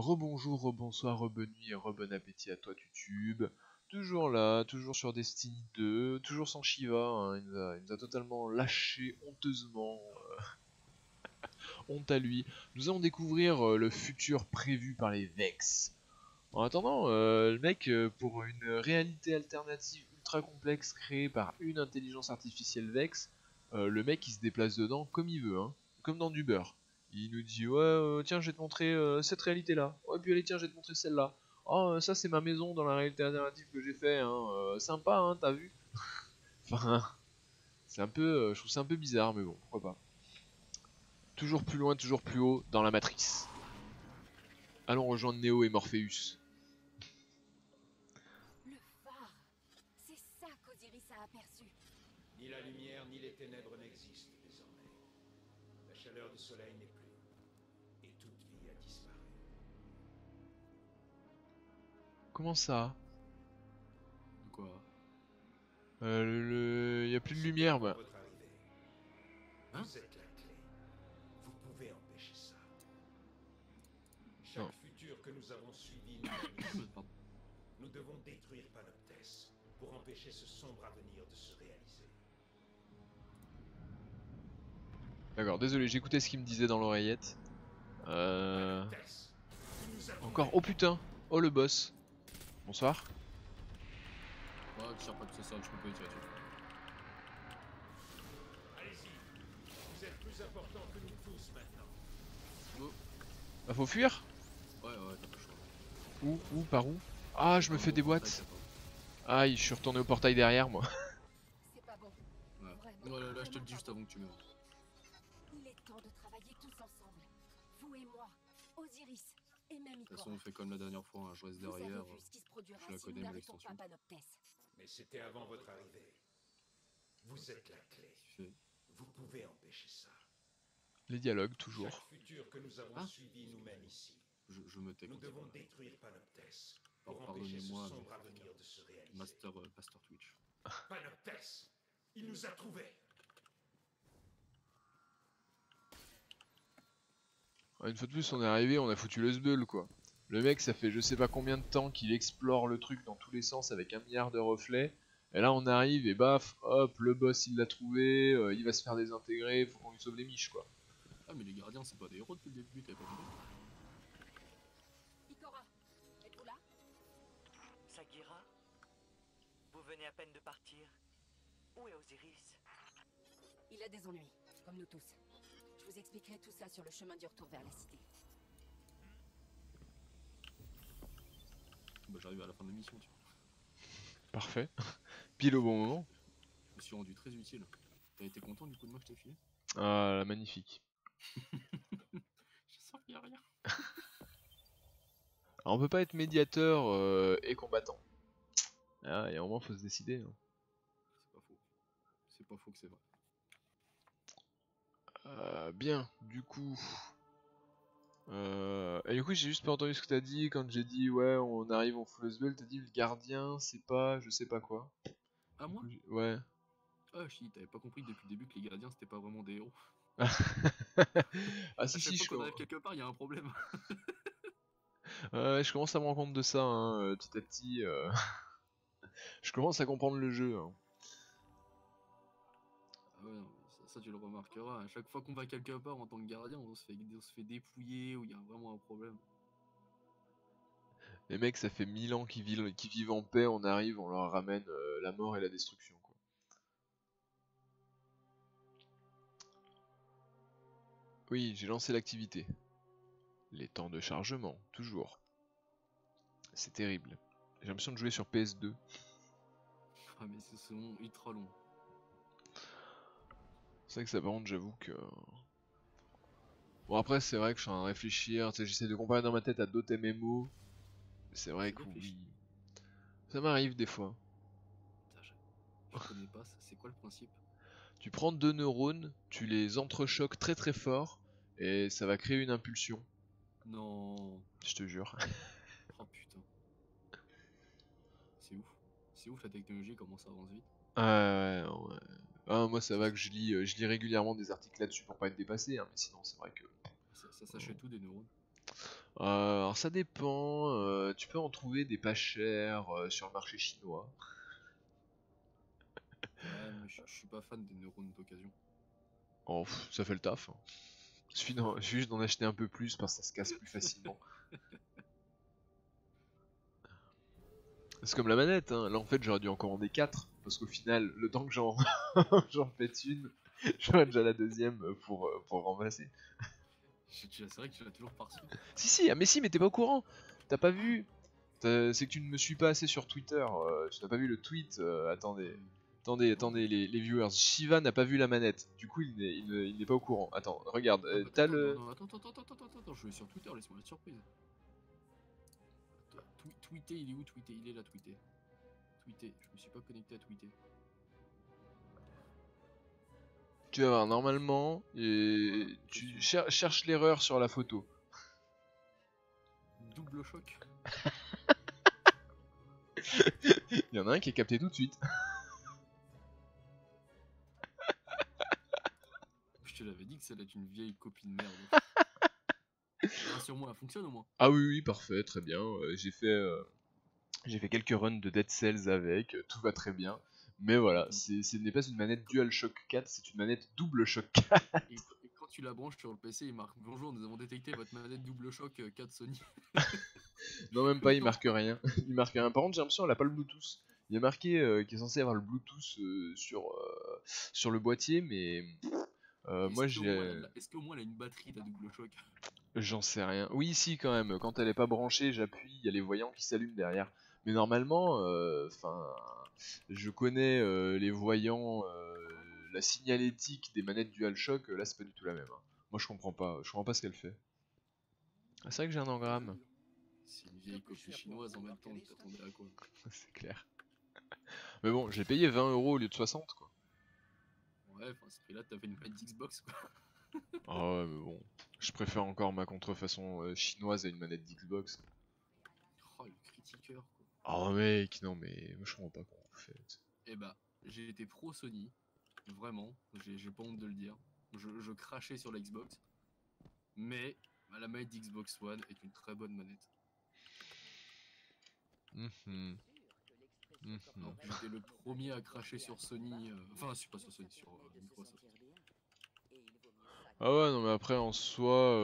Rebonjour, rebonsoir, rebonne nuit et rebon appétit à toi YouTube. Toujours là, toujours sur Destiny 2, toujours sans Shiva, hein, il nous a totalement lâché honteusement, honte à lui. Nous allons découvrir le futur prévu par les Vex. En attendant, le mec, pour une réalité alternative ultra complexe créée par une intelligence artificielle Vex, le mec il se déplace dedans comme il veut, hein, comme dans du beurre. Il nous dit ouais tiens je vais te montrer cette réalité là. Ouais puis allez tiens je vais te montrer celle-là. Oh ça c'est ma maison dans la réalité alternative que j'ai fait, hein. Sympa hein t'as vu. Enfin c'est un peu, je trouve ça un peu bizarre mais bon pourquoi pas. Toujours plus loin, toujours plus haut dans la matrice. Allons rejoindre Neo et Morpheus. Le phare. C'est ça qu'Osiris a aperçu. Ni la lumière ni les ténèbres n'existent désormais. La chaleur du soleil n'est plus. Et toute vie a disparu. Comment ça? Quoi? Y a plus de lumière bah. Votre arrivée. Hein? Vous êtes la clé. Vous pouvez empêcher ça. Chaque Non. futur que nous avons suivi nous mène ici. Pardon. Nous devons détruire Panoptes pour empêcher ce sombre avenir de se réaliser. D'accord, désolé, j'écoutais ce qu'il me disait dans l'oreillette. Panoptes, il nous a Encore, trouvés. oh putain, oh le boss. Bonsoir. Ouais, tire pas que c'est ça, je peux pas y tirer dessus. Allez-y. Vous êtes plus important que nous tous maintenant. Oh. Bah faut fuir. Ouais, t'as pas le choix. Où, par où? Ah, je me fais des boîtes. Aïe, je suis retourné au portail derrière moi. C'est pas bon. Ouais. Vraiment, Ouais, là, je te le vraiment dis juste pas avant que tu meurs. Il est temps de travailler tous ensemble. Vous et moi, Osiris et même De toute façon, Ikora. on fait comme la dernière fois, hein, je reste Vous derrière. avez vu ce qui se produira je la si connais, nous mon n'arrêtons extension. pas Panoptes. Mais c'était avant votre arrivée. Vous êtes la clé. Tu fais. Vous pouvez empêcher ça. Les dialogues, Chaque toujours. futur que nous avons Ah. suivi nous mène ici. Je me tais Nous quand devons même. détruire Panoptes pour empêcher ce Pardonnez-moi, sombre mais- avenir de se réaliser. Master Pasteur Twitch. Panoptes, il nous a trouvés. Une fois de plus, on est arrivé, on a foutu le sbeul quoi. Le mec, ça fait je sais pas combien de temps qu'il explore le truc dans tous les sens avec 1 milliard de reflets. Et là, on arrive et baf, hop, le boss il l'a trouvé, il va se faire désintégrer, faut qu'on lui sauve les miches quoi. Ah, mais les gardiens, c'est pas des héros depuis le début, t'avais pas compris? Ikora, êtes-vous là? Sagira, vous venez à peine de partir. Où est Osiris? Il a des ennuis, comme nous tous. Je vous expliquerai tout ça sur le chemin du retour vers la cité. Bah, j'arrive à la fin de la mission, tu vois. Parfait. Pile au bon moment. Je me suis rendu très utile. T'as été content du coup de moi que je t'ai filé? Ah, magnifique. Je sens qu'il y a rien. Alors, on peut pas être médiateur et combattant. Ah, il y a un moment, faut se décider. Hein. C'est pas faux. C'est pas faux que c'est vrai. Bien, du coup. Et du coup, j'ai juste pas entendu ce que t'as dit quand j'ai dit ouais, on arrive, on fout le sbeul. T'as dit le gardien, c'est pas, je sais pas quoi. Ah, moi? Ouais. Ah, si, t'avais pas compris depuis le début que les gardiens c'était pas vraiment des héros. Ah À si chaque si, fois qu'on arrive quelque part, il y a un problème. je commence à me rendre compte de ça, hein, petit à petit. Je commence à comprendre le jeu. Hein. Ah ouais, non, ça, tu le remarqueras. À chaque fois qu'on va quelque part en tant que gardien, on se fait dépouiller ou il y a vraiment un problème. Les mecs, ça fait 1000 ans qu'ils vivent en paix. On arrive, on leur ramène la mort et la destruction. Quoi. Oui, j'ai lancé l'activité. Les temps de chargement, toujours. C'est terrible. J'ai l'impression de jouer sur PS2. Ah, mais c'est souvent ultra long. C'est vrai que ça, par contre, j'avoue que... Bon, après, c'est vrai que je suis en train de réfléchir. Tu sais, j'essaie de comparer dans ma tête à d'autres MMO. C'est vrai que oui. Ça m'arrive des fois. Putain, je connais pas ça. C'est quoi le principe? Tu prends 2 neurones, tu les entrechoques très très fort, et ça va créer une impulsion. Non. Je te jure. Oh putain. C'est ouf. C'est ouf la technologie, comment ça avance vite. Ouais. Ah, moi ça va que je lis régulièrement des articles là-dessus pour pas être dépassé, hein, mais sinon c'est vrai que... Ça s'achète tout des neurones. Alors ça dépend, tu peux en trouver des pas chers sur le marché chinois. Ouais, mais je suis pas fan des neurones d'occasion. Oh, ça fait le taf, hein. Suffit juste d'en acheter un peu plus parce que ça se casse plus facilement. C'est comme la manette, hein. Là en fait j'aurais dû en commander 4 parce qu'au final, le temps que j'en j'en pète une, j'aurai déjà la deuxième pour remplacer. C'est vrai que tu l'as toujours pas reçu. Si, ah, mais si, mais t'es pas au courant. T'as pas vu. C'est que tu ne me suis pas assez sur Twitter. Tu n'as pas vu le tweet. Attendez, les viewers. Shiva n'a pas vu la manette. Du coup, il n'est pas au courant. Attends, regarde. Ah, bah, T'as attends, le. non, attends, je vais sur Twitter, laisse-moi la surprise. Attends, tweeter, il est où tweeter? Il est là, tweeter. Tweeter, je me suis pas connecté à tweeter. Tu vas voir, normalement. Et Voilà, tu cherches l'erreur sur la photo. Double choc. Il y en a un qui est capté tout de suite. Je te l'avais dit que ça allait être une vieille copine merde. Rassure-moi, elle fonctionne au moins. Ah oui, parfait, très bien. J'ai fait quelques runs de Dead Cells avec. Tout va très bien. Mais voilà, ce n'est pas une manette DualShock 4, c'est une manette double Shock 4. Et quand tu la branches sur le PC, il marque bonjour, nous avons détecté votre manette double choc 4 Sony. Non, même pas, il marque rien. Il marque rien. Par contre, j'ai l'impression qu'elle a pas le Bluetooth. Il y a marqué qu'il est censé avoir le Bluetooth sur le boîtier, mais moi Est-ce qu'au moins elle a une batterie ta double choc? j'en sais rien. Oui, si, quand même. Quand elle est pas branchée, j'appuie, il y a les voyants qui s'allument derrière. Mais normalement, enfin, je connais les voyants, la signalétique des manettes DualShock. Là, c'est pas du tout la même, hein. Moi, je comprends pas. Je comprends pas ce qu'elle fait. Ah, c'est vrai que j'ai un engramme. C'est une vieille copie chinoise en même temps, t'attendais à quoi? C'est clair. Mais bon, j'ai payé 20 € au lieu de 60, quoi. Ouais, enfin, à ce prix-là, t'avais une manette Xbox quoi. Ah ouais, mais bon. Je préfère encore ma contrefaçon chinoise à une manette d'Xbox. Oh, le critiqueur quoi. Oh mec, non mais moi je comprends pas comment vous faites. Eh bah, j'ai été pro Sony, vraiment, j'ai pas honte de le dire. Je crachais sur la Xbox, mais bah, la manette d'Xbox One est une très bonne manette. Mhm. Mhm. Alors, j'étais le premier à cracher sur Sony, enfin, pas sur Sony, sur Microsoft. Ah ouais, non mais après en soi,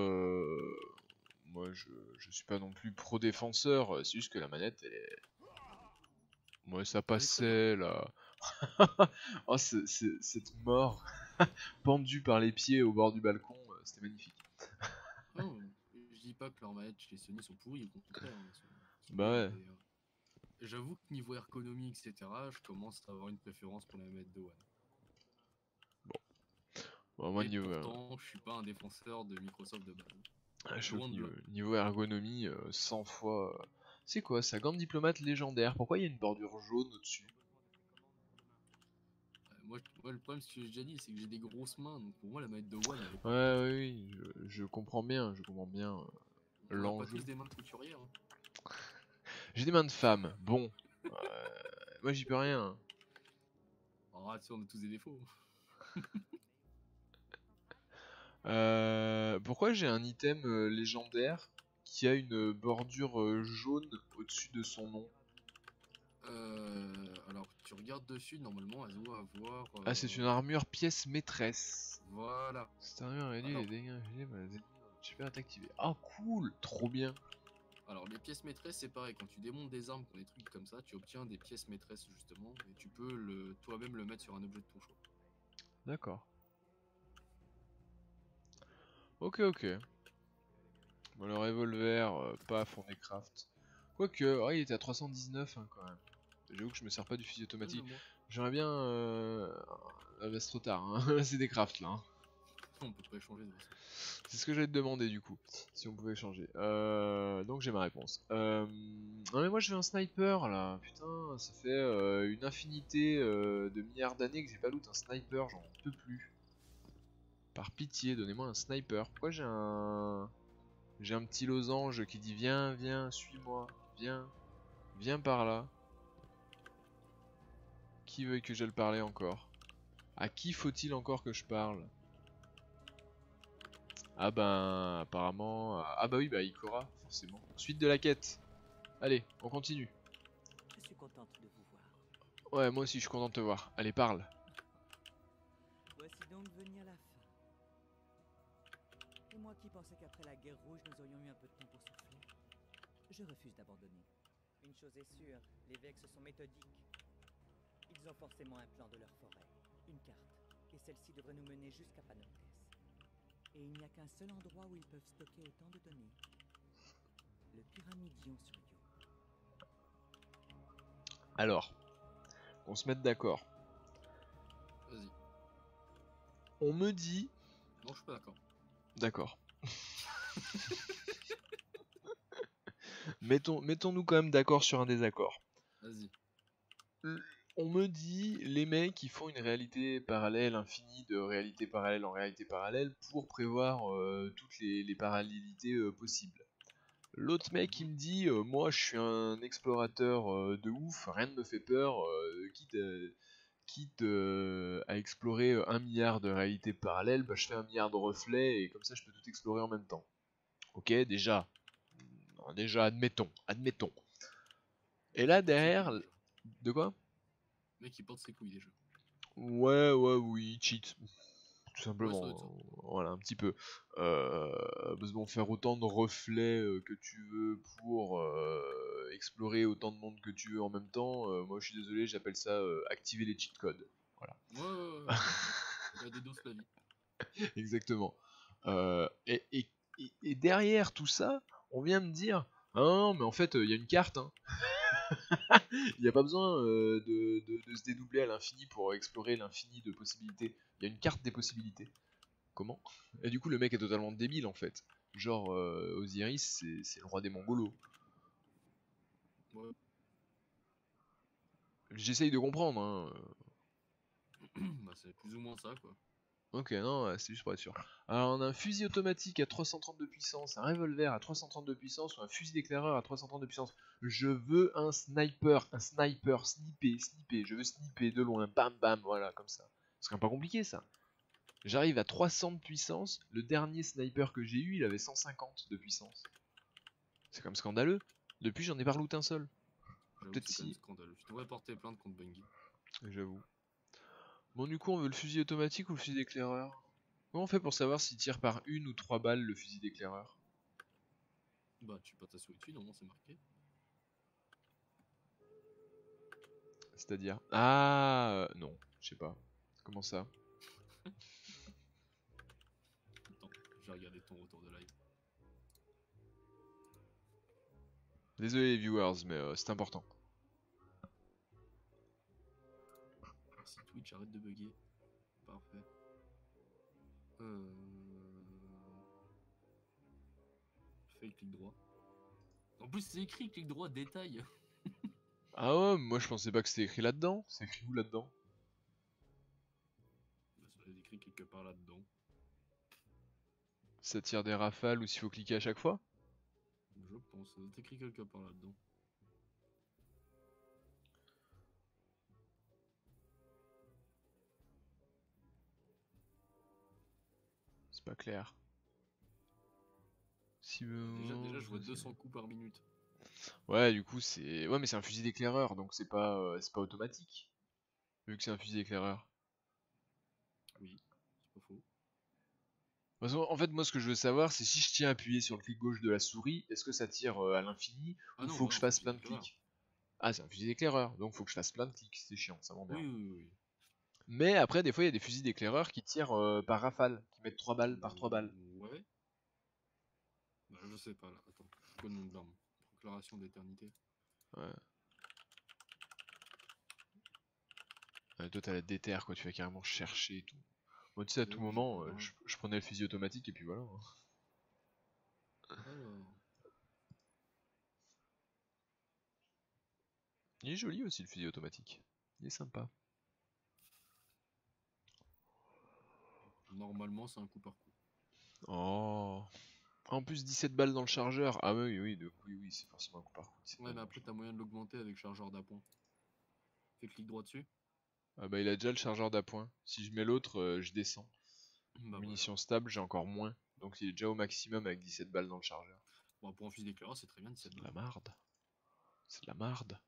moi je suis pas non plus pro défenseur, c'est juste que la manette elle est... Moi ça passait là. Oh cette mort pendue par les pieds au bord du balcon, c'était magnifique. Non, je dis pas que leurs manettes chez Sony sont pourries, au contraire. Hein, sont Bah ouais. bien, mais, j'avoue que niveau ergonomie, etc., je commence à avoir une préférence pour la manette de One. Bon, moi Et niveau, pourtant, je suis pas un défenseur de Microsoft de base. je trouve Loin de là. niveau ergonomie, 100 fois... C'est quoi ça? Gant de diplomate légendaire, pourquoi il y a une bordure jaune au-dessus? Moi, le problème, ce que j'ai déjà dit, c'est que j'ai des grosses mains, donc pour moi, la manette de One, elle est pas... Ouais, oui, je comprends bien, On a pas l'enjeu. tous des mains de couturière. Hein. J'ai des mains de femme, bon. Moi j'y peux rien. Hein. Ah, tu sais, on a tous des défauts. Pourquoi j'ai un item légendaire qui a une bordure jaune au-dessus de son nom? Alors, tu regardes dessus, normalement, elle doit avoir... Ah, c'est une armure pièce maîtresse. Voilà. Cette armure réduit Alors. les dégâts infligés par les ennemis. Super activé. Ah, cool, trop bien. Alors, les pièces maîtresses, c'est pareil. Quand tu démontes des armes pour des trucs comme ça, tu obtiens des pièces maîtresses, justement, et tu peux toi-même le mettre sur un objet de ton choix. D'accord. Ok. Bon, le revolver, paf, on est craft. Quoique, il était à 319 hein, quand même. J'avoue que je me sers pas du fusil automatique. J'aimerais bien... Ah bah c'est trop tard, hein. C'est des crafts là. Hein. On peut pas échanger de toute façon. C'est ce que j'allais te demander du coup, si on pouvait changer. Donc j'ai ma réponse. Non mais moi je veux un sniper là, putain, ça fait une infinité de milliards d'années que j'ai pas loot un sniper, j'en peux plus. Par pitié, donnez-moi un sniper. Pourquoi j'ai un... J'ai un petit losange qui dit viens, suis-moi, viens par là. Qui veut que j'aille parler encore? À qui faut-il encore que je parle? Ah ben apparemment... Ah bah oui, bah Ikora, forcément. Suite de la quête. Allez, on continue. Je suis contente de vous voir. Ouais, moi aussi je suis content de te voir. Allez, parle. Voici donc venir la fin. Et moi qui pensais qu'après la guerre rouge, nous aurions eu un peu de temps pour souffler. Je refuse d'abandonner. Une chose est sûre, les Vex sont méthodiques. Ils ont forcément un plan de leur forêt, une carte, et celle-ci devrait nous mener jusqu'à Panoptes. Et il n'y a qu'un seul endroit où ils peuvent stocker autant de données. Le Pyramidion sur Io. Alors, on se mette d'accord. Vas-y. On me dit... Non, je suis pas d'accord. D'accord. Mettons-nous quand même d'accord sur un désaccord. Vas-y. On me dit, les mecs, ils font une réalité parallèle infinie de réalité parallèle en réalité parallèle pour prévoir toutes les parallélités possibles. L'autre mec, il me dit, moi je suis un explorateur de ouf, rien ne me fait peur, quitte à explorer 1 milliard de réalités parallèles, bah, je fais 1 milliard de reflets et comme ça je peux tout explorer en même temps. Ok, déjà, admettons. Et là derrière, de quoi? Le mec il porte ses couilles déjà. Oui, cheat, tout Ouais, simplement. ça doit être ça. Voilà, un petit peu. Parce que bon, faire autant de reflets que tu veux pour explorer autant de monde que tu veux en même temps, moi je suis désolé, j'appelle ça activer les cheat codes. Voilà. Ouais. La dédose la vie. Exactement. Et derrière tout ça, on vient me dire, ah non, mais en fait, il y a une carte, hein. Il n'y a pas besoin de se dédoubler à l'infini pour explorer l'infini de possibilités. Il y a une carte des possibilités. Comment? Et du coup, le mec est totalement débile en fait. Genre, Osiris, c'est le roi des Mongolos. Ouais. J'essaye de comprendre, hein. Bah, c'est plus ou moins ça quoi. Ok, non, c'est juste pour être sûr. Alors, on a un fusil automatique à 330 de puissance, un revolver à 330 de puissance ou un fusil d'éclaireur à 330 de puissance. Je veux un sniper, snipper. Je veux snipper de loin, bam bam, voilà, comme ça. C'est quand même pas compliqué ça. J'arrive à 300 de puissance. Le dernier sniper que j'ai eu, il avait 150 de puissance. C'est quand même scandaleux. Depuis, j'en ai pas relouté un seul. J'avoue, Peut-être c'est quand même si. scandaleux. Tu devrais porter plainte contre Bungie. J'avoue. Bon, du coup, on veut le fusil automatique ou le fusil d'éclaireur? Comment on fait pour savoir s'il tire par 1 ou 3 balles le fusil d'éclaireur? Bah, tu peux t'asseoir dessus, non, c'est marqué. C'est-à-dire? Ah, non, je sais pas. Comment ça? Attends, je vais regarder ton retour de live. Désolé les viewers, mais c'est important. Si Twitch arrête de bugger. Parfait. Fais clic droit. En plus, c'est écrit clic droit détail. Ah ouais, moi je pensais pas que c'était écrit là-dedans. C'est écrit où là-dedans? Bah, ça doit être écrit quelque part là-dedans. Ça tire des rafales ou s'il faut cliquer à chaque fois? Je pense, ça doit être écrit quelque part là-dedans. C'est pas clair. Si Déjà, je vois 200 coups par minute. Ouais, du coup, c'est. Ouais, mais c'est un fusil d'éclaireur, donc c'est pas automatique. Vu que c'est un fusil d'éclaireur. Oui, c'est pas faux. Parce en fait, moi, ce que je veux savoir, c'est si je tiens appuyé sur le clic gauche de la souris, est-ce que ça tire à l'infini Ah ou non, faut que je c'est un fasse fusil plein de d'éclaireur. clics? Ah, c'est un fusil d'éclaireur, donc faut que je fasse plein de clics, c'est chiant, ça m'emmerde. Oui. Mais après, des fois, il y a des fusils d'éclaireur qui tirent par rafale, qui mettent 3 balles par 3 balles. Ouais. Bah, je sais pas là. Attends, c'est quoi le nom de l'arme? Proclamation d'éternité. Ouais. Toi, t'as la déterre, quoi, tu vas carrément chercher et tout. Moi, tu sais, à tout J'avoue, moment, j'ai pas je prenais le fusil automatique et puis voilà. Alors, Il est joli aussi, le fusil automatique. Il est sympa. normalement, c'est un coup par coup. Oh. En plus, 17 balles dans le chargeur. Ah oui, oui, c'est forcément un coup par coup. 17 Ouais, balles mais dans le après, t'as chargeur. moyen de l'augmenter avec chargeur d'appoint. Fais clic droit dessus. Ah bah, il a déjà le chargeur d'appoint. Si je mets l'autre, je descends. Bah voilà. Munitions stables, j'ai encore moins. Donc il est déjà au maximum avec 17 balles dans le chargeur. Bon, pour un fusil d'éclaireur, c'est très bien 17 C'est de balles. la marde. C'est de la marde.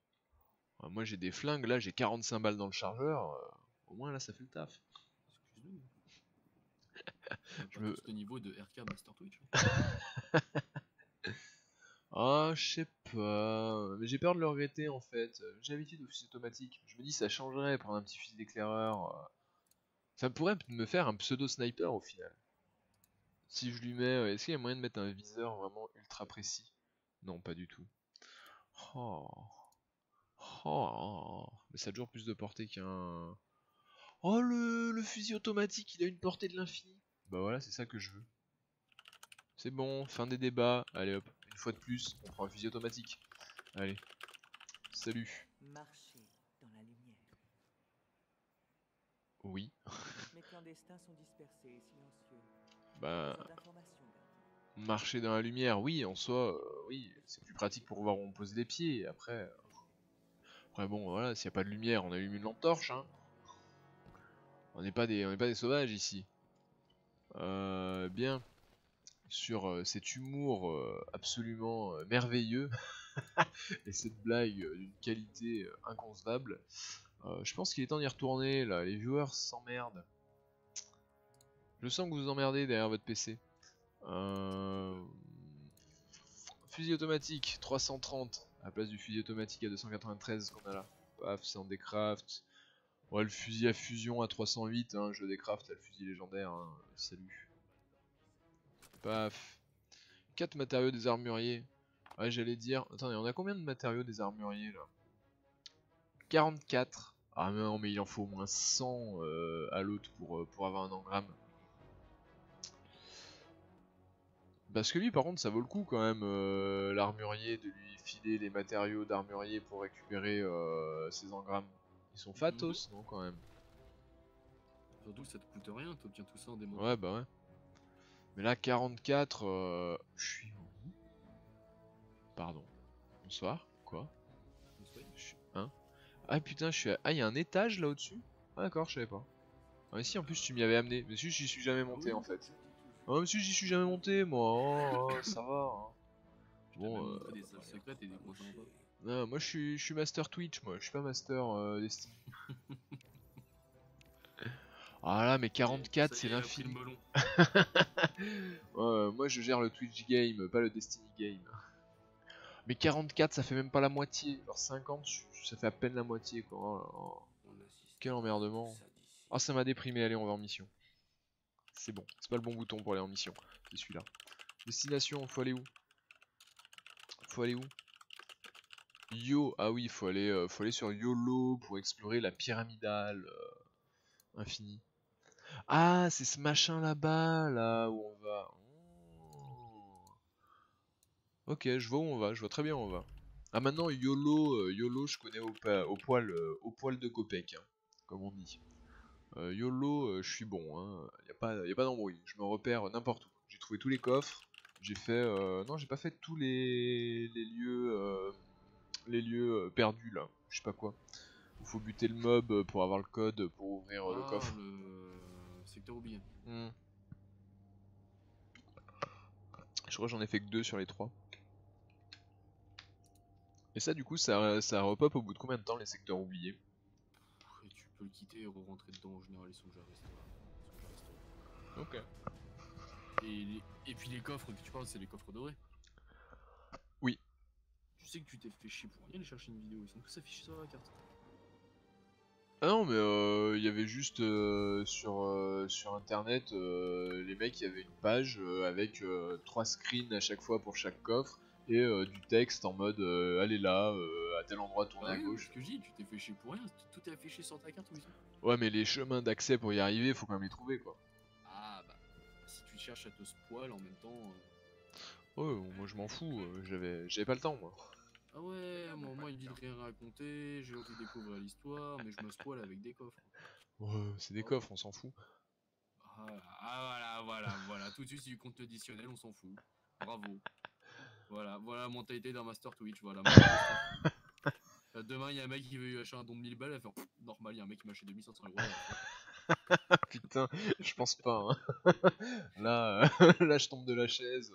Moi j'ai des flingues, là j'ai 45 balles dans le chargeur. Au moins là ça fait le taf. Excuse-nous. On n'a Je pas me- tous le niveau de RK Master Twitch. Ah, je sais pas. Mais j'ai peur de le regretter en fait. J'ai l'habitude au fusil automatique. Je me dis ça changerait prendre un petit fusil d'éclaireur. Ça pourrait me faire un pseudo sniper au final. Si je lui mets. Est-ce qu'il y a moyen de mettre un viseur vraiment ultra précis? Non, pas du tout. Oh. Oh. Mais ça a toujours plus de portée qu'un. Oh le fusil automatique, il a une portée de l'infini. Bah voilà, c'est ça que je veux. C'est bon, fin des débats. Allez hop, une fois de plus, on prend un fusil automatique. Allez. Salut. Marcher dans la lumière. Oui. Mes clandestins sont dispersés et silencieux. Bah, Besoin d'informations, Bertie. marcher dans la lumière, oui, en soi, oui, c'est plus pratique pour voir où on pose les pieds. Après bon, voilà, s'il n'y a pas de lumière, on allume une lampe torche, hein. On n'est pas des sauvages ici. Bien. Sur cet humour absolument merveilleux et cette blague d'une qualité inconcevable, je pense qu'il est temps d'y retourner là. Les viewers s'emmerdent. Je sens que vous vous emmerdez derrière votre PC. Fusil automatique 330 à la place du fusil automatique à 293 qu'on a là. Paf, c'est en décraft. Ouais, le fusil à fusion à 308, hein, je décraft là, le fusil légendaire. Hein. Salut. Paf. 4 matériaux des armuriers. Ouais, j'allais dire. Attendez, on a combien de matériaux des armuriers là? 44. Ah non, mais il en faut au moins 100 à l'autre pour avoir un engramme. Parce que lui, par contre, ça vaut le coup quand même, l'armurier, de lui filer les matériaux d'armurier pour récupérer ses engrammes. Ils sont fatos, non, quand même. Surtout que ça te coûte rien, t'obtiens tout ça en démontant. Ouais, bah ouais. Mais là, 44, je suis où? Pardon. Bonsoir. Quoi? Hein? Ah putain, je suis à... Ah, il y a un étage là au-dessus? Ah d'accord, je savais pas. Ah si, en plus tu m'y avais amené. Mais si, j'y suis jamais monté en fait. Ah mais si, j'y suis jamais monté moi. Ça va. Hein. Bon, Bon, montré des salles secrètes et des coins sympas. non, moi je suis master Twitch, moi. Je suis pas master Destiny. Ah là, mais 44 c'est l'infini. Ouais, moi je gère le Twitch game, pas le Destiny game. Mais 44 ça fait même pas la moitié. Alors 50 ça fait à peine la moitié quoi. Oh là là. Quel emmerdement. Ah ça m'a déprimé, allez on va en mission. C'est bon, c'est pas le bon bouton pour aller en mission. C'est celui-là. Destination, faut aller où? Faut aller où? Yo, ah oui, faut aller sur YOLO pour explorer la pyramidale infinie. Ah, c'est ce machin là-bas, là où on va. Oh. Ok, je vois où on va, je vois très bien où on va. Ah maintenant YOLO, YOLO je connais au poil de Copec, hein, comme on dit. YOLO, je suis bon, hein. Y a pas d'embrouille, je me repère n'importe où. J'ai trouvé tous les coffres, j'ai fait... non, j'ai pas fait tous les lieux perdus là, je sais pas quoi. Il faut buter le mob pour avoir le code pour ouvrir le coffre. Le secteur oublié. Je crois que j'en ai fait que 2 sur les 3. Et ça du coup ça repop au bout de combien de temps les secteurs oubliés? Et tu peux le quitter et re-rentrer dedans, en général ils sont déjà restés là. Ok. Et puis les coffres que tu parles, c'est les coffres dorés. Oui. Tu sais que tu t'es fait chier pour rien aller chercher une vidéo, ils sont tous affichés sur la carte. Ah non mais il y avait juste sur internet les mecs, il y avait une page avec 3 screens à chaque fois pour chaque coffre et du texte en mode allez là, à tel endroit tournez à gauche. Ce que je dis, tu t'es fait chier pour rien, tout est affiché sur ta carte où ils sont. Ouais mais les chemins d'accès pour y arriver, faut quand même les trouver quoi. Ah bah, si tu cherches à te spoil en même temps... Ouais, moi je m'en fous, j'avais pas le temps moi. Ah ouais, moi il dit de rien raconter, j'ai envie de découvrir l'histoire, mais je me spoil avec des coffres. Ouais, c'est des coffres, on s'en fout. Ah voilà, tout de suite c'est du compte additionnel, on s'en fout. Bravo. Voilà la mentalité d'un master Twitch, voilà. Demain il y a un mec qui veut acheter un don de 1000 balles, elle fait normal, il y a un mec qui m'a acheté 2500 €. Putain, je pense pas. Hein. Là, là je tombe de la chaise,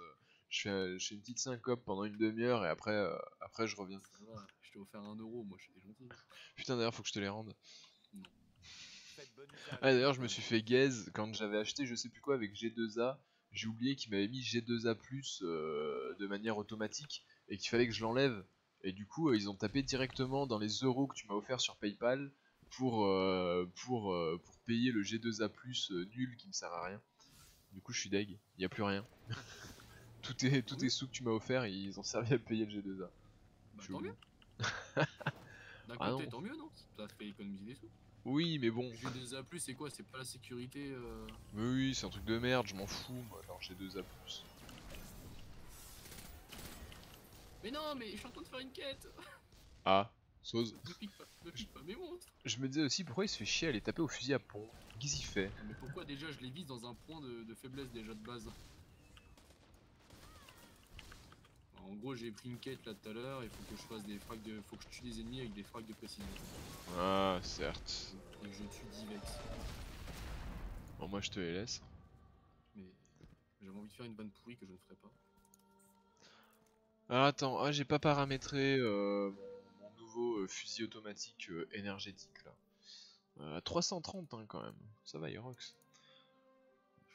je fais une petite syncope pendant une demi-heure et après je reviens. Ça va, je t'ai offert 1 euro, moi j'étais gentil. Putain, d'ailleurs, faut que je te les rende. Non. Faites bon usage. Ah, d'ailleurs, je me suis fait gaze quand j'avais acheté je sais plus quoi avec G2A. J'ai oublié qu'il m'avait mis G2A de manière automatique et qu'il fallait que je l'enlève. Et du coup, ils ont tapé directement dans les euros que tu m'as offert sur PayPal pour payer le G2A nul qui me sert à rien. Du coup, je suis deg, il n'y a plus rien. tous tes sous que tu m'as offert, ils ont servi à payer le G2A. Bah Je suis tant au mieux. bout. D'un Ah côté, non. tant mieux, non? Ça te fait économiser des sous. Oui, mais bon. G2A+, c'est quoi? C'est pas la sécurité Mais oui, c'est un truc de merde, je m'en fous, moi, alors G2A. Mais non, mais je suis en train de faire une quête. Ah, Sauce. Me pique pas mes montres. Je me disais aussi pourquoi il se fait chier à aller taper au fusil à pompe. Qu'est-ce qu'il fait? Mais pourquoi déjà je les vise dans un point de faiblesse déjà de base? En gros, j'ai pris une quête là tout à l'heure, il faut que je fasse des frags de. Faut que je tue des ennemis avec des frags de précision. Ah, certes. Et je tue 10 Vex. Bon, moi je te les laisse. Mais j'avais envie de faire une vanne pourrie que je ne ferai pas. Ah, attends, ah, j'ai pas paramétré mon nouveau fusil automatique énergétique là. 330 hein, quand même, ça va, il rocks.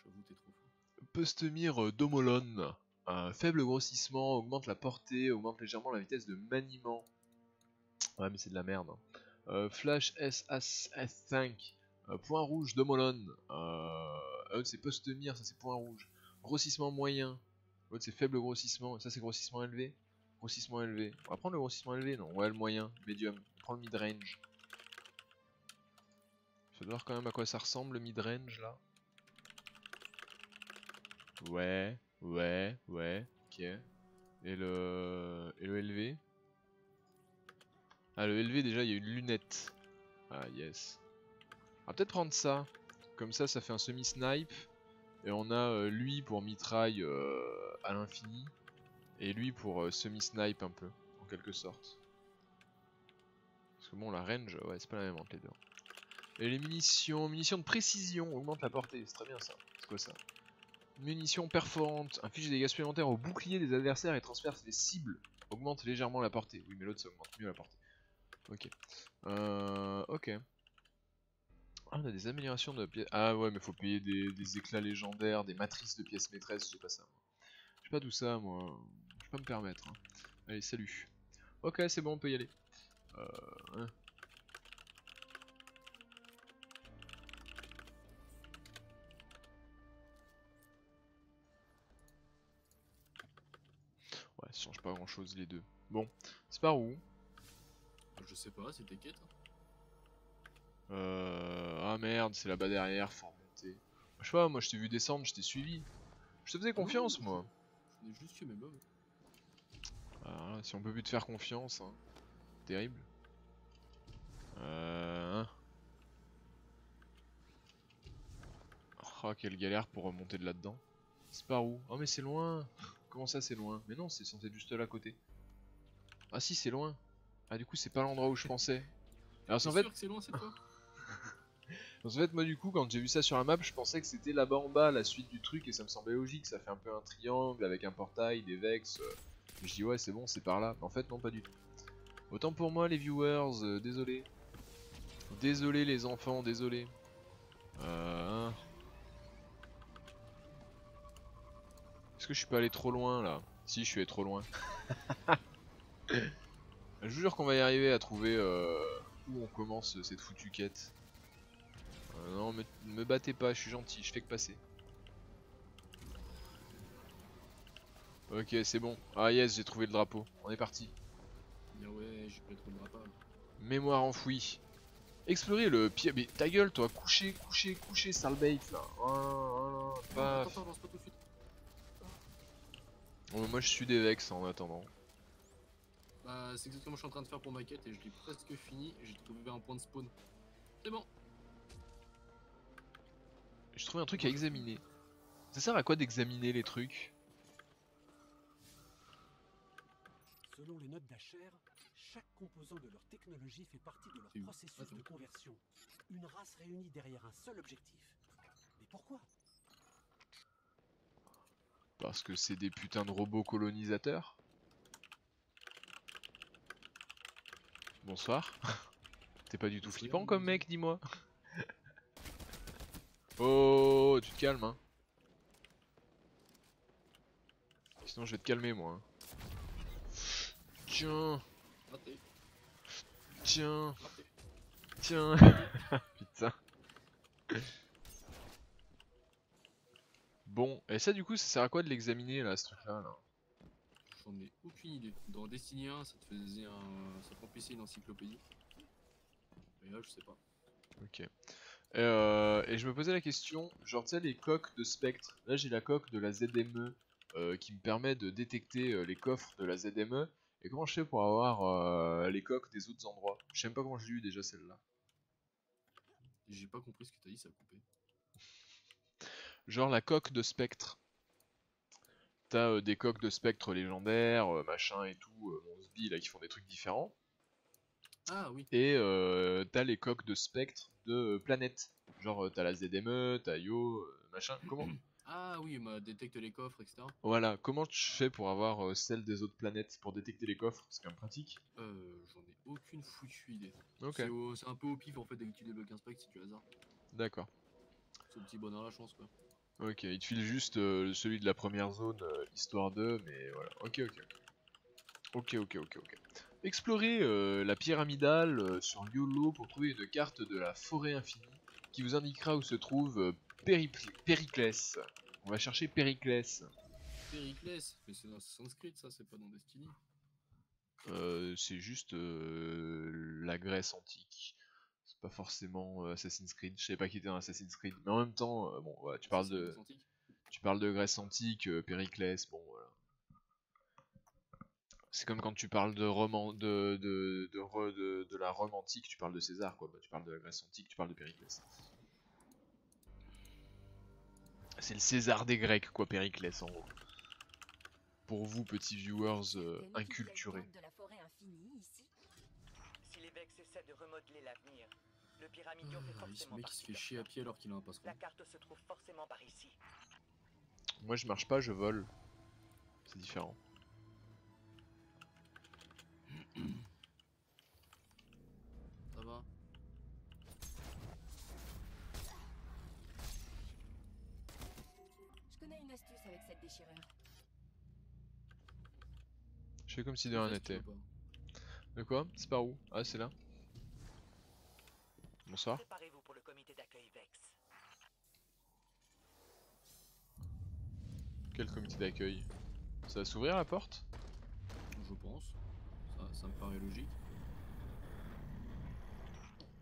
J'avoue, t'es trop fort. Postemir Domolon. Faible grossissement, augmente la portée, augmente légèrement la vitesse de maniement. Ouais, mais c'est de la merde. Flash S5. Point rouge Domolon. C'est Postemir, ça c'est point rouge. Grossissement moyen. L'autre c'est faible grossissement. Ça c'est grossissement élevé. Grossissement élevé. On va prendre le grossissement élevé, non? Ouais, le moyen. Medium. On prend le mid-range. Faut voir quand même à quoi ça ressemble le mid-range là. Ouais, ok. Et le élevé? Ah, le élevé déjà, il y a une lunette. Ah, yes. On va peut-être prendre ça. Comme ça fait un semi-snipe. Et on a lui pour mitraille à l'infini. Et lui pour semi-snipe un peu, en quelque sorte. Parce que bon, la range, ouais, c'est pas la même entre les deux. Et les munitions de précision, augmente la portée, c'est très bien ça. C'est quoi ça? Munitions perforantes, inflige des dégâts supplémentaires au bouclier des adversaires et transperce les cibles. Augmente légèrement la portée. Oui, mais l'autre ça augmente mieux la portée. Ok. Ok. Ah, on a des améliorations de pièces. Ah ouais, mais faut payer des éclats légendaires, des matrices de pièces maîtresses, j'ai pas ça. J'ai pas tout ça, moi. Je peux pas me permettre. Hein. Allez, salut. Ok, c'est bon, on peut y aller. Hein. Ouais, ça change pas grand chose les deux. Bon, c'est par où? Je sais pas, c'est tes quêtes. Ah merde, c'est là-bas derrière, faut remonter. Je sais pas, moi je t'ai vu descendre, je t'ai suivi. Je te faisais confiance, moi. Je n'ai juste tué mes mobs. Ah, si on peut plus te faire confiance, hein. Terrible. Hein. Oh, quelle galère pour remonter de là-dedans. C'est par où? Oh mais c'est loin. Comment ça c'est loin? Mais non, c'est censé être juste là à côté. Ah si, c'est loin. Ah du coup c'est pas l'endroit où je pensais. Alors T'es en fait, sûr que c'est loin cette fois? moi du coup quand j'ai vu ça sur la map, je pensais que c'était là-bas en bas la suite du truc et ça me semblait logique. Ça fait un peu un triangle avec un portail, des vex. Je dis ouais c'est bon, c'est par là. Mais en fait non, pas du tout. Autant pour moi les viewers, désolé. Désolé les enfants, désolé. Hein. Est-ce que je suis pas allé trop loin là? Si, je suis allé trop loin. Je vous jure qu'on va y arriver à trouver où on commence cette foutue quête. Non, me battez pas, je suis gentil, je fais que passer. Ok, c'est bon. Ah yes, j'ai trouvé le drapeau. On est parti. Bien ouais, j'ai pas trop de drapeau. Mémoire enfouie. Explorer le pied. Mais ta gueule, toi, coucher, sale bait là. Paf. Attends, lance pas tout de suite. Bon, moi je suis des vex en attendant. Bah, c'est exactement ce que je suis en train de faire pour ma quête et je l'ai presque fini. J'ai trouvé un point de spawn. C'est bon. J'ai trouvé un truc à examiner. Ça sert à quoi d'examiner les trucs? Selon les notes d'Asher, chaque composant de leur technologie fait partie de leur C'est où? processus Attends. de conversion. Une race réunie derrière un seul objectif. Mais pourquoi? Parce que c'est des putains de robots colonisateurs. Bonsoir. T'es pas du tout flippant comme mec, dis-moi. Oh, tu te calmes, hein. Sinon, je vais te calmer, moi. Hein. Tiens, Raté. tiens, Raté. tiens. Putain. Bon, et ça, du coup, ça sert à quoi de l'examiner, là, ce truc-là, là? J'en ai aucune idée. Dans Destiny 1, ça te faisait ça te remplissait une encyclopédie. Et là, je sais pas. Ok. Et je me posais la question, genre tu sais les coques de spectre, là j'ai la coque de la ZME qui me permet de détecter les coffres de la ZME, et comment je fais pour avoir les coques des autres endroits? Je sais même pas comment j'ai eu déjà celle-là. J'ai pas compris ce que t'as dit, ça a coupé. Genre la coque de spectre, t'as des coques de spectre légendaires, machin et tout, mon sbi là qui font des trucs différents, Ah oui. et t'as les coques de spectre de planètes, genre t'as la ZME, t'as Io, machin, comment? Ah oui, bah, détecte les coffres, etc. Voilà, comment tu fais pour avoir celle des autres planètes pour détecter les coffres? C'est quand même pratique. J'en ai aucune foutue idée. Ok, C'est un peu au pif en fait dès que tu débloques un spec, c'est du hasard. d'accord. C'est au petit bonheur la chance quoi. Ok, il te file juste celui de la première zone, histoire de, mais voilà. Ok, ok. Ok, ok, ok, ok. Explorez la pyramidale sur YOLO pour trouver une carte de la forêt infinie qui vous indiquera où se trouve Périclès. On va chercher Périclès. Périclès, mais c'est dans Assassin's Creed ça, c'est pas dans Destiny. C'est juste la Grèce antique. C'est pas forcément Assassin's Creed. Je savais pas qu'il était dans Assassin's Creed. Mais en même temps, bon, voilà, Ah, si, c'est la Grèce antique. tu parles de Grèce antique, Périclès, bon voilà. C'est comme quand tu parles de roman, de la Rome antique, tu parles de César, quoi. Bah, tu parles de la Grèce antique, tu parles de Périclès. C'est le César des Grecs, quoi, Périclès, en gros. Pour vous, petits viewers inculturés. De la forêt infinie ici. Si les Vex essaient de remodeler l'avenir, le pyramidion fait Ah, ce forcément mec il se partie fait de leur chier à plan. pied alors qu'il a un passeron. La carte se trouve forcément par ici. Moi, je marche pas, je vole. C'est différent. Ça va. Je connais une astuce avec cette déchirure. Je fais comme si de rien n'était. De quoi? C'est par où? Ah, c'est là. Bonsoir. Préparez-vous pour le comité d'accueil Vex. Quel comité d'accueil? Ça va s'ouvrir la porte? Je pense. Ça me paraît logique.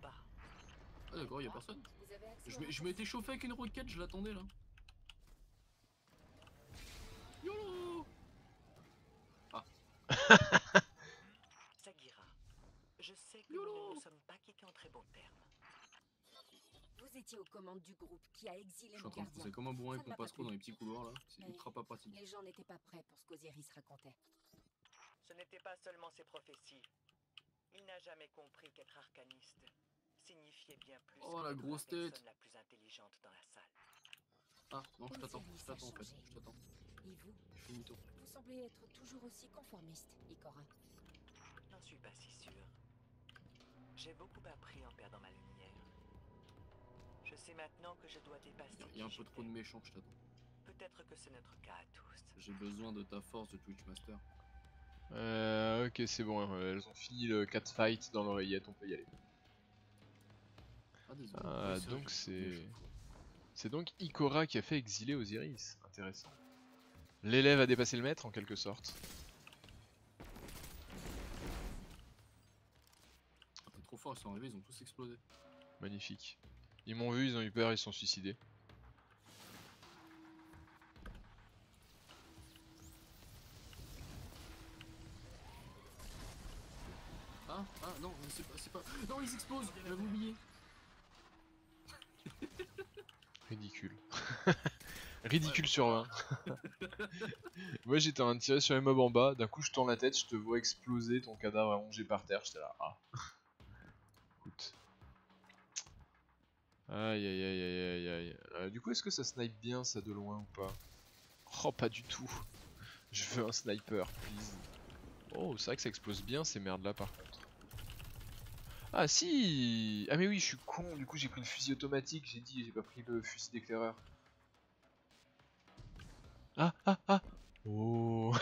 Pas. Ah d'accord, y a personne. Vous avez accès Je m'étais chauffé avec une roquette, je l'attendais là. YOLO. Sagira, je sais que nous ne nous sommes pas quittés en très bons termes. Vous étiez aux commandes du groupe qui a exilé Je suis mon en train de gardien. penser comme un bourrin Ça avec ne mon m'a pas passereau plu. dans les petits couloirs là. C'est Mais ultra pas pratique. Les gens n'étaient pas prêts pour ce qu'Osiris racontait. Ce n'était pas seulement ses prophéties. Il n'a jamais compris qu'être arcaniste signifiait bien plus Oh, que la d'être grosse la tête. personne la plus intelligente dans la salle. Ah non, je t'attends Osiris en a fait. changé. Je t'attends. Et vous, Je suis mytho. vous semblez être toujours aussi conformiste, Ikora. N'en suis pas si sûr. J'ai beaucoup appris en perdant ma lumière. Je sais maintenant que je dois dépasser. Y a un qui peu trop de j'étais. méchants, je t'attends. Peut-être que c'est notre cas à tous. J'ai besoin de ta force de Twitchmaster. Ok, c'est bon, elles ont fini le catfight dans l'oreillette, on peut y aller. Ah désolé. Ah, Oui, c'est vrai, donc je l'oublie à c'est... chaque fois. C'est donc Ikora qui a fait exiler Osiris. Intéressant. L'élève a dépassé le maître en quelque sorte. Ah, t'es trop fort, ils sont arrivés, ils ont tous explosé. Magnifique. Ils m'ont vu, ils ont eu peur, ils se sont suicidés. Ah non, mais c'est pas. Non, ils explosent, j'avais oublié. Ridicule. Ridicule sur 20. Moi j'étais en train de tirer sur les mobs en bas, d'un coup je tourne la tête, je te vois exploser ton cadavre allongé par terre, j'étais là, ah. Écoute. Aïe aïe aïe aïe aïe aïe. Du coup est-ce que ça snipe bien ça de loin ou pas? Oh, pas du tout. Je veux un sniper, please. Oh, c'est vrai que ça explose bien ces merdes là par contre. Ah si. Ah mais oui, je suis con, du coup j'ai pris le fusil automatique, j'ai pas pris le fusil d'éclaireur. Ah ah ah. Oh.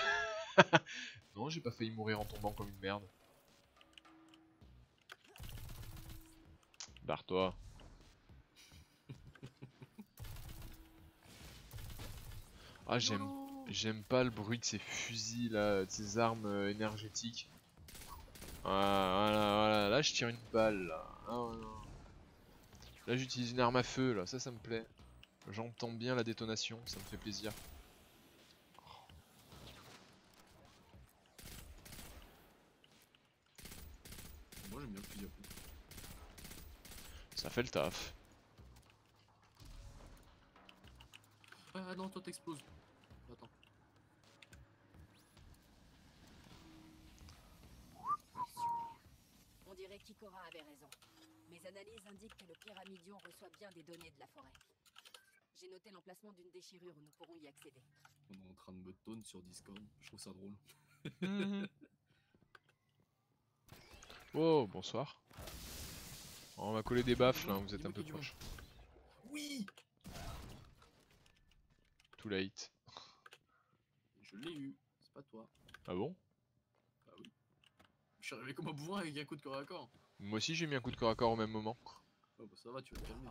Non, j'ai pas failli mourir en tombant comme une merde. Barre-toi. Ah j'aime pas le bruit de ces fusils là, de ces armes énergétiques. Ah, voilà, là je tire une balle là. Ah, voilà. Là j'utilise une arme à feu là, ça me plaît. J'entends bien la détonation, ça me fait plaisir. Moi j'aime bien le fusil à pompe. Ça fait le taf. Ah non, toi t'exploses. Attends. On dirait qu'Ikora avait raison. Mes analyses indiquent que le pyramidion reçoit bien des données de la forêt. J'ai noté l'emplacement d'une déchirure où nous pourrons y accéder. On est en train de me taunt sur Discord. Je trouve ça drôle. Oh, bonsoir. Oh, on va coller des baffles, hein, vous êtes un peu proche. Oui. Too late. Je l'ai eu. C'est pas toi. Ah bon? Ah oui. Je suis arrivé comme un bourrin avec un coup de corps à corps. Moi aussi j'ai mis un coup de corps à corps au même moment. Oh bah ça va, tu vas te calmer.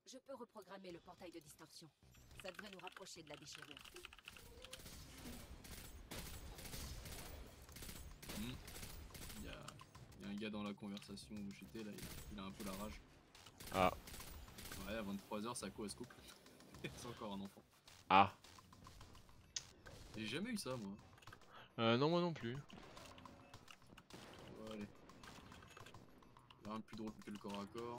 Je peux reprogrammer le portail de distorsion. Ça devrait nous rapprocher de la déchirure. Il y a un gars dans la conversation où j'étais là, il a un peu la rage. Ah. Ouais, à 23h, Sako elle se coupe. C'est encore un enfant. Ah. J'ai jamais eu ça moi. Non, moi non plus. Ouais, allez. Rien de plus drôle que le corps à corps.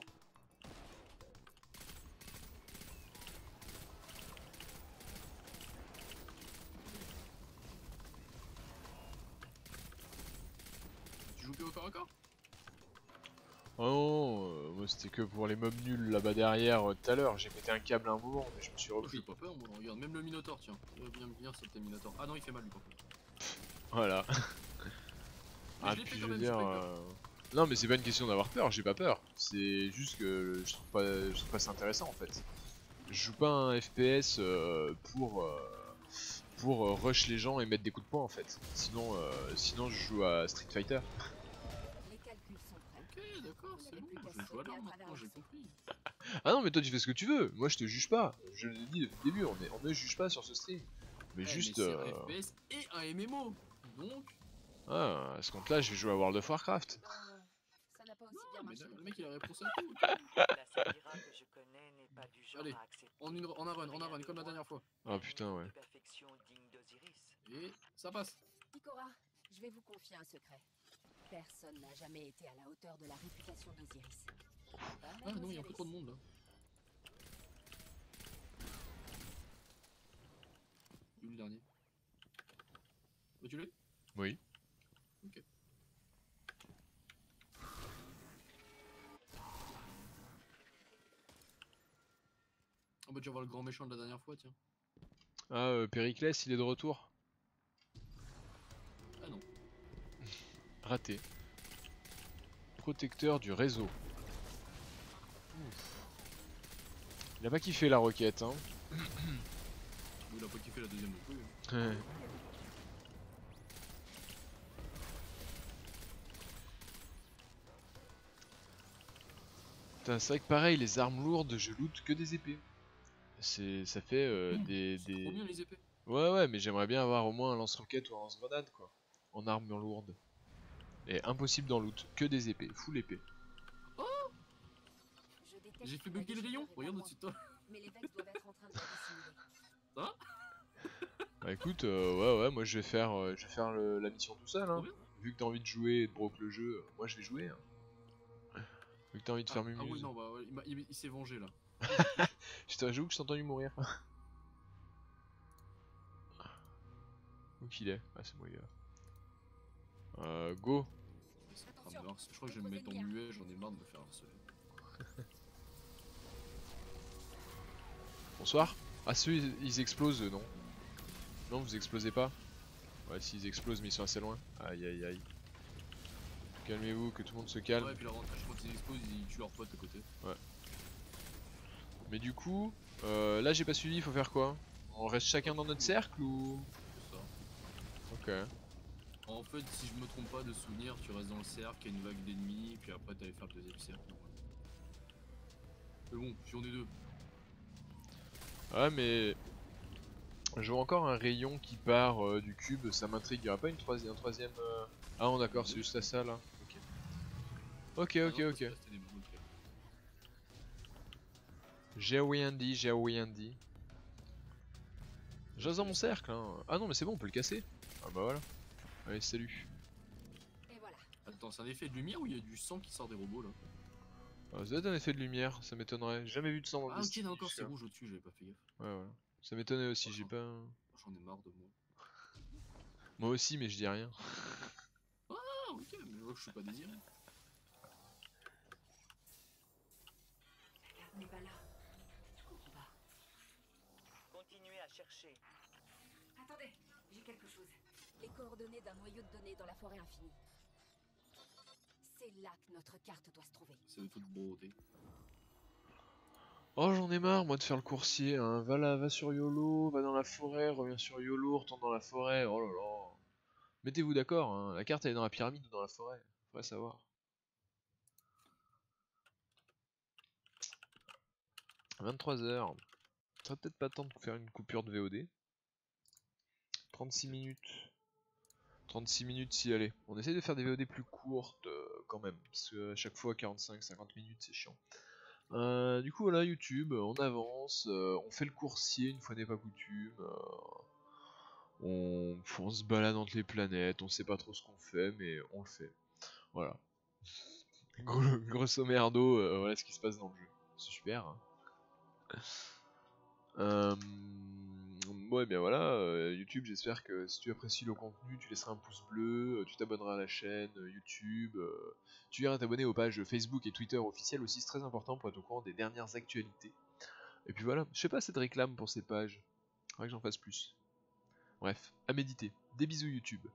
Tu joues plus au corps à corps? Oh non, moi c'était que pour les mobs nuls là-bas derrière tout à l'heure. J'ai pété un câble à un moment, mais je me suis Oh, j'ai repris. pas peur moi, regarde, même le Minotaur tiens. Il va bien venir sauter le Minotaur. Ah non, il fait mal lui par contre. Voilà. Mais Ah, je l'ai puis fait je quand veux même, j'ai dire. pas eu peur. Non, mais c'est pas une question d'avoir peur, j'ai pas peur. C'est juste que je trouve pas ça intéressant en fait. Je joue pas un FPS pour rush les gens et mettre des coups de poing en fait. Sinon je joue à Street Fighter. Les calculs sont prêts. Ok, d'accord, c'est bon, je vais jouer à l'arme maintenant, j'ai compris. Ah non, mais toi tu fais ce que tu veux. Moi je te juge pas. Je l'ai dit depuis le début, on ne juge pas sur ce stream. Mais Eh, juste. mais c'est un FPS et un MMO, donc. Ah, à ce compte-là, je vais jouer à World of Warcraft. Ça n'a pas aussi Non, bien mais marché. le mec il a réponse à tout. Ok. La Samira que je connais n'est pas du genre Allez, à accepter en un run, comme la dernière fois. Ah putain, ouais. une perfection digne d'Osiris. Et ça passe. Ikora, je vais vous confier un secret. Personne n'a jamais été à la hauteur de la réputation d'Osiris. Ah non, il y a un peu trop de monde là. Où le dernier? Oh, tu l'as? Oui. Ok. On va déjà voir le grand méchant de la dernière fois, tiens. Ah, Périclès, il est de retour. Ah non. Raté. Protecteur du réseau. Ouf. Il a pas kiffé la roquette, hein. Il a pas kiffé la deuxième non plus. Putain, c'est vrai que pareil, les armes lourdes, je loot que des épées. Ça fait C'est trop bien les épées. Ouais, mais j'aimerais bien avoir au moins un lance-roquette ou un lance-grenade, quoi. En armes lourdes. Et impossible d'en loot, que des épées, full épée. J'ai fait bugger le rayon, regarde au-dessus de toi. Mais les Vex doivent être en train de la dissimuler. Ça Bah écoute, ouais, moi je vais faire la mission tout seul, hein. Trop bien. Vu que t'as envie de jouer et de broke le jeu, moi je vais jouer, hein. Vu que t'as envie de faire Ah oui, mumuse. non, bah ouais, il s'est vengé là. J'avoue que je t'ai entendu mourir. Où qu'il est? Ah, c'est moi, gars. Go! Je crois que je vais me mettre en muet, j'en ai marre de me faire harceler. Bonsoir. Ah ceux ils explosent non? Non vous explosez pas? Ouais s'ils explosent mais ils sont assez loin. Aïe aïe aïe. Calmez-vous que tout le monde se calme. Ouais, et puis l'avantage quand ils explosent, ils tuent leurs potes à côté. Ouais. Mais du coup, là j'ai pas suivi, il faut faire quoi? On reste chacun dans notre cercle ou? C'est ça. Ok. En fait, si je me trompe pas de souvenir, tu restes dans le cercle, il y a une vague d'ennemis, puis après t'allais faire le deuxième cercle. Mais bon, si on est deux. Ouais mais je vois encore un rayon qui part du cube, ça m'intrigue. Il y aura pas un troisième. Ah non d'accord, c'est juste ça là. Ok. Ok Ah ok non, ok. parce que là, c'était des bouts, ok. J'ai rien dit, j'ai rien dit. Je reste dans mon cercle hein. Ah non mais c'est bon, on peut le casser. Ah bah voilà. Allez salut. Et voilà. Attends, c'est un effet de lumière ou il y a du sang qui sort des robots là? Ah, ça doit être un effet de lumière, ça m'étonnerait. J'ai jamais vu de sang dans Ah ok, Destiny d'accord, c'est jusqu'à. rouge au-dessus, j'avais pas fait gaffe. Ouais voilà. Ça m'étonnait aussi, Oh, j'ai pas. J'en ai marre de moi. Moi aussi mais je dis rien. Ah ok, mais je vois que je suis pas désiré. On n'est pas là. Je comprends pas. Continuez à chercher. Attendez, j'ai quelque chose. Les coordonnées d'un noyau de données dans la forêt infinie. C'est là que notre carte doit se trouver. C'est des trucs brodés. Oh j'en ai marre moi de faire le coursier hein. Va là, va sur YOLO, va dans la forêt, reviens sur YOLO, retourne dans la forêt, oh là là. Mettez-vous d'accord, hein. La carte elle est dans la pyramide ou dans la forêt, faudrait savoir. 23h. Ça serait peut-être pas temps de faire une coupure de VOD. 36 minutes. 36 minutes si allez. On essaie de faire des VOD plus courtes quand même. Parce que à chaque fois 45-50 minutes c'est chiant. Du coup voilà YouTube, on avance, on fait le coursier une fois n'est pas coutume. On se balade entre les planètes, on sait pas trop ce qu'on fait mais on le fait. Voilà. Grosso merdo, voilà ce qui se passe dans le jeu. C'est super. Hein. Ouais, bien voilà, YouTube, j'espère que si tu apprécies le contenu, tu laisseras un pouce bleu, tu t'abonneras à la chaîne YouTube, tu iras t'abonner aux pages Facebook et Twitter officielles aussi, c'est très important pour être au courant des dernières actualités. Et puis voilà, je sais pas cette réclame pour ces pages, faudrait que j'en fasse plus. Bref, à méditer. Des bisous YouTube.